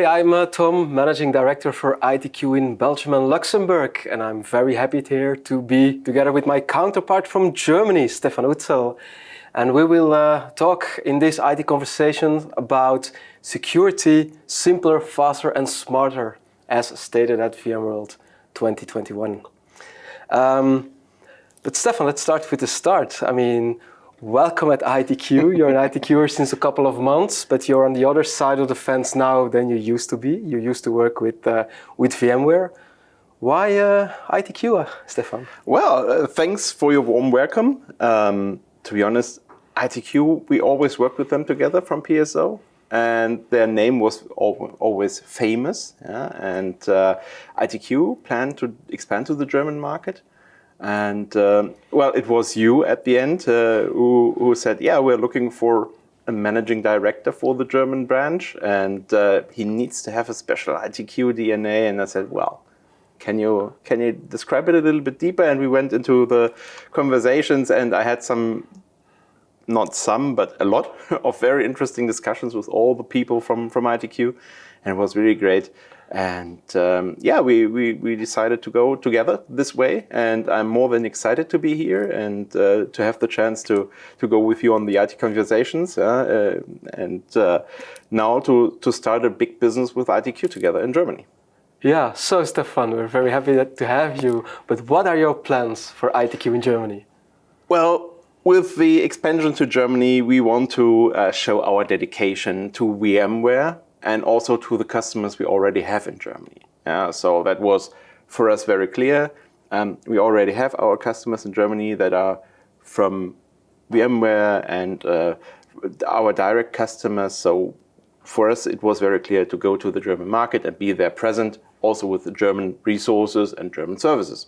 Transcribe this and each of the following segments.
I'm Tom, Managing Director for ITQ in Belgium and Luxembourg, and I'm very happy here to be together with my counterpart from Germany, Stephan Oetzel. And we will talk in this IT conversation about security, simpler, faster and smarter, as stated at VMworld 2021. But Stephan, let's start with the start. I mean, welcome at ITQ. You're an ITQer since a couple of months, but you're on the other side of the fence now than you used to be. You used to work with VMware. Why ITQ, Stephan? Well, thanks for your warm welcome. To be honest, ITQ, we always worked with them together from PSO, and their name was always famous. Yeah? And ITQ planned to expand to the German market. And well, it was you at the end who said, yeah, we're looking for a managing director for the German branch, and he needs to have a special ITQ DNA. And I said, well, can you describe it a little bit deeper? And we went into the conversations, and I had but a lot of very interesting discussions with all the people from ITQ, and it was really great. And yeah, we decided to go together this way, and I'm more than excited to be here and to have the chance to go with you on the ITQonversations and now to start a big business with ITQ together in Germany. Yeah, so Stephan, we're very happy to have you. But what are your plans for ITQ in Germany? Well, with the expansion to Germany, we want to show our dedication to VMware and also to the customers we already have in Germany. So that was for us very clear. We already have our customers in Germany that are from VMware and our direct customers. So for us, it was very clear to go to the German market and be there present, also with the German resources and German services.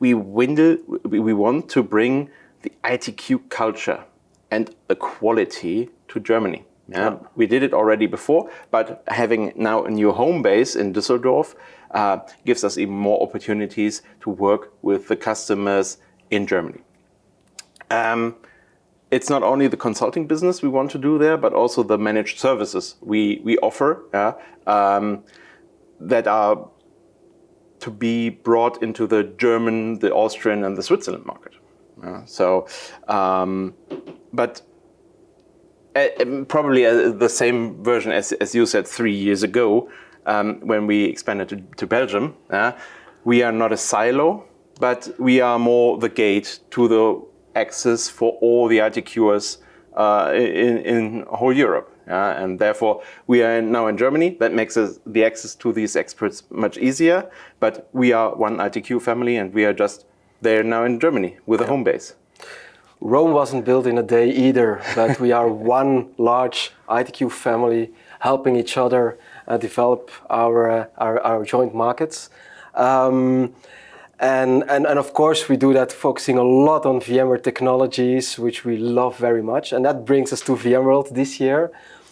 We want to bring the ITQ culture and the quality to Germany. Yeah, we did it already before, but having now a new home base in Düsseldorf gives us even more opportunities to work with the customers in Germany. It's not only the consulting business we want to do there, but also the managed services we offer that are to be brought into the German, the Austrian, and the Switzerland market. But probably the same version as you said 3 years ago when we expanded to Belgium. We are not a silo, but we are more the gate to the access for all the ITQers in whole Europe. And therefore, we are now in Germany. That makes the access to these experts much easier. But we are one ITQ family, and we are just there now in Germany with a home base. Rome wasn't built in a day either, but we are one large ITQ family helping each other develop our joint markets. And of course, we do that focusing a lot on VMware technologies, which we love very much. And that brings us to VMworld this year.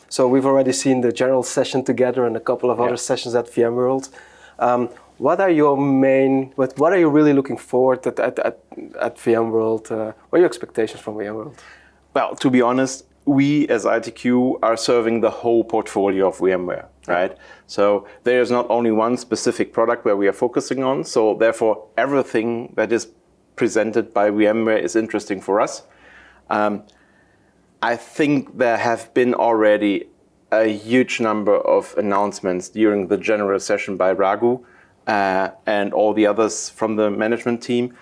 So we've already seen the general session together and a couple of other sessions at VMworld. What are you really looking forward at VMworld? What are your expectations from VMworld? Well, to be honest, we as ITQ are serving the whole portfolio of VMware, right? So there is not only one specific product where we are focusing on. So therefore, everything that is presented by VMware is interesting for us. I think there have been already a huge number of announcements during the general session by Raghu and all the others from the management team.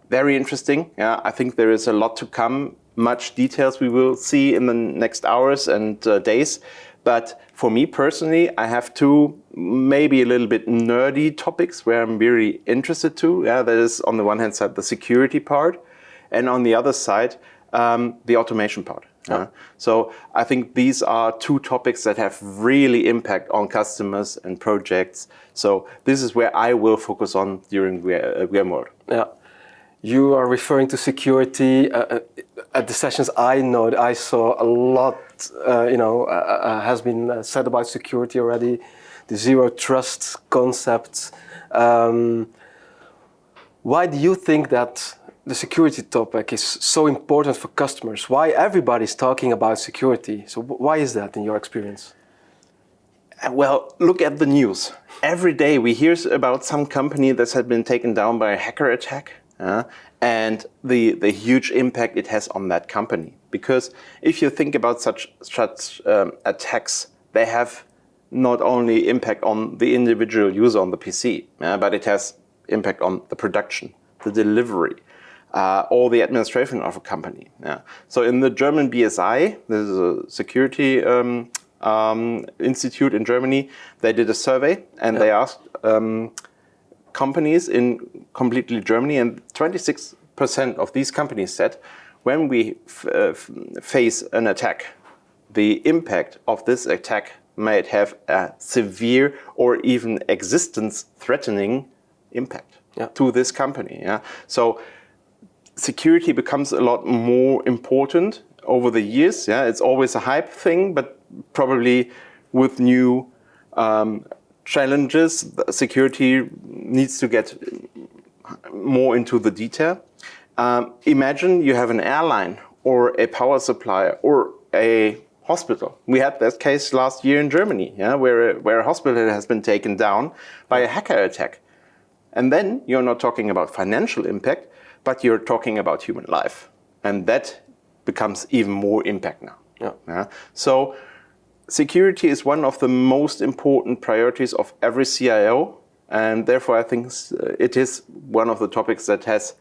Very interesting. Yeah, I think there is a lot to come. Much details we will see in the next hours and days. But for me personally, I have two maybe a little bit nerdy topics where I'm very interested to. Yeah, that is on the one hand side the security part, and on the other side the automation part. So I think these are two topics that have really impact on customers and projects. So this is where I will focus on during VMworld. Yeah, you are referring to security. At the sessions I saw a lot has been said about security already, the zero trust concept. Why do you think that the security topic is so important for customers? Why everybody's talking about security? So why is that in your experience? Well, look at the news. Every day we hear about some company that has been taken down by a hacker attack, and the huge impact it has on that company. Because if you think about such attacks, they have not only impact on the individual user on the PC, but it has impact on the production, the delivery, or the administration of a company. So in the German BSI, there's a security institute in Germany, they did a survey and they asked companies in completely Germany, and 26% of these companies said, when we face an attack, the impact of this attack might have a severe or even existence-threatening impact to this company. So security becomes a lot more important over the years. It's always a hype thing, but probably with new challenges, security needs to get more into the detail. Imagine you have an airline or a power supplier or a hospital. We had that case last year in Germany, where a hospital has been taken down by a hacker attack. And then you're not talking about financial impact, but you're talking about human life. And that becomes even more impact now. So security is one of the most important priorities of every CIO. And therefore, I think it is one of the topics that has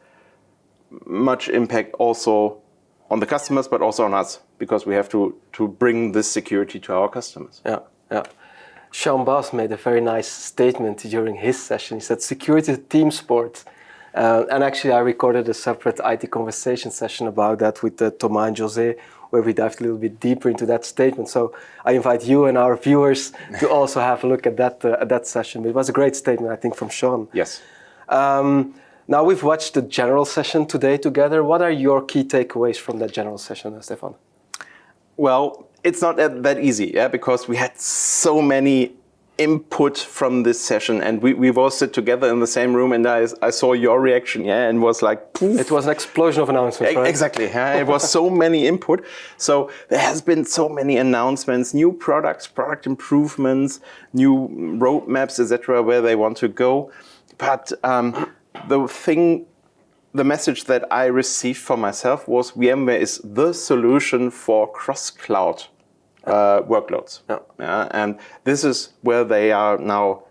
much impact also on the customers, but also on us, because we have to bring this security to our customers. Sean Bass made a very nice statement during his session. He said, security is a team sport. And actually, I recorded a separate IT conversation session about that with Thomas and Jose, where we dived a little bit deeper into that statement. So I invite you and our viewers to also have a look at that session. But it was a great statement, I think, from Sean. Yes. Now we've watched the general session today together. What are your key takeaways from that general session, Stephan? Well, it's not that easy, because we had so many input from this session, and we all sit together in the same room, and I saw your reaction, and was like, poof. It was an explosion of announcements, right? Exactly. It was so many input. So there has been so many announcements, new products, product improvements, new roadmaps, etc., where they want to go. But the message that I received for myself was VMware is the solution for cross-cloud workloads. And this is where they are now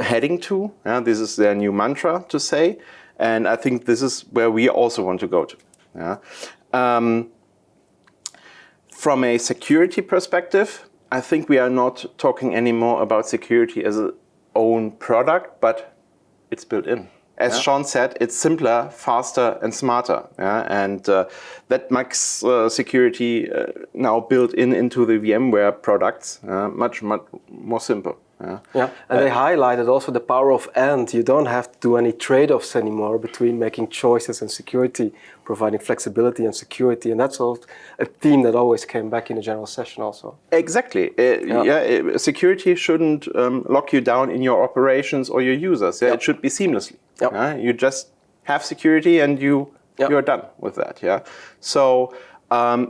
heading to. This is their new mantra to say. And I think this is where we also want to go to. From a security perspective, I think we are not talking anymore about security as an own product, but it's built in. As Sean said, it's simpler, faster, and smarter. And that makes security now built into the VMware products much more simple. And they highlighted also the power of and. You don't have to do any trade-offs anymore between making choices and security, providing flexibility and security. And that's a theme that always came back in the general session also. Exactly. Security shouldn't lock you down in your operations or your users. It should be seamlessly. You just have security and you're done with that. So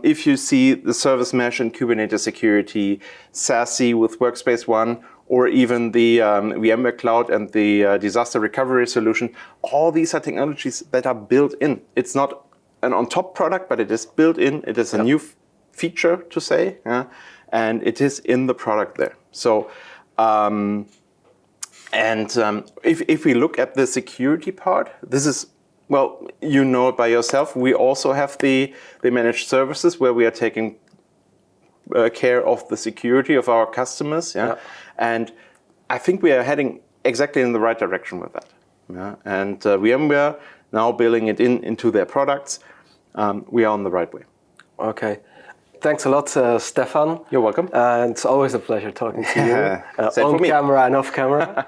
if you see the service mesh and Kubernetes security, SASE with Workspace ONE, or even the VMware Cloud and the disaster recovery solution, all these are technologies that are built in. It's not an on-top product, but it is built in. It is a new feature, to say, and it is in the product there. So, if we look at the security part, this is, well, you know it by yourself. We also have the managed services where we are taking care of the security of our customers. And I think we are heading exactly in the right direction with that. And VMware now building it into their products. We are on the right way. Okay. Thanks a lot, Stephan. You're welcome. It's always a pleasure talking to you, on for me. Camera and off camera.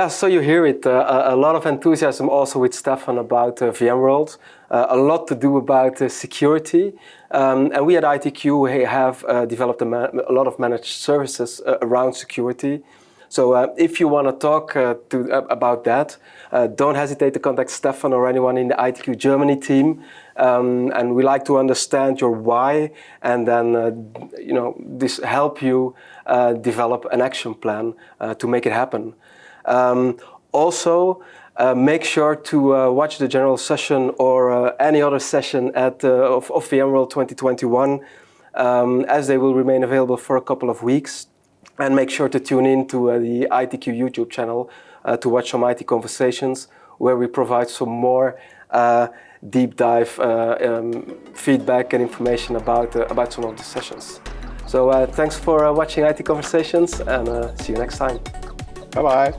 So you hear it, a lot of enthusiasm also with Stephan about VMworld, a lot to do about security. And we at ITQ have developed a lot of managed services around security. So if you want to talk about that, don't hesitate to contact Stephan or anyone in the ITQ Germany team. And we like to understand your why, and then this help you develop an action plan to make it happen. Also, make sure to watch the general session or any other session of VMworld 2021, as they will remain available for a couple of weeks. And make sure to tune in to the ITQ YouTube channel to watch some ITQonversations, where we provide some more deep dive feedback and information about some of the sessions. So thanks for watching ITQonversations, and see you next time. Bye-bye.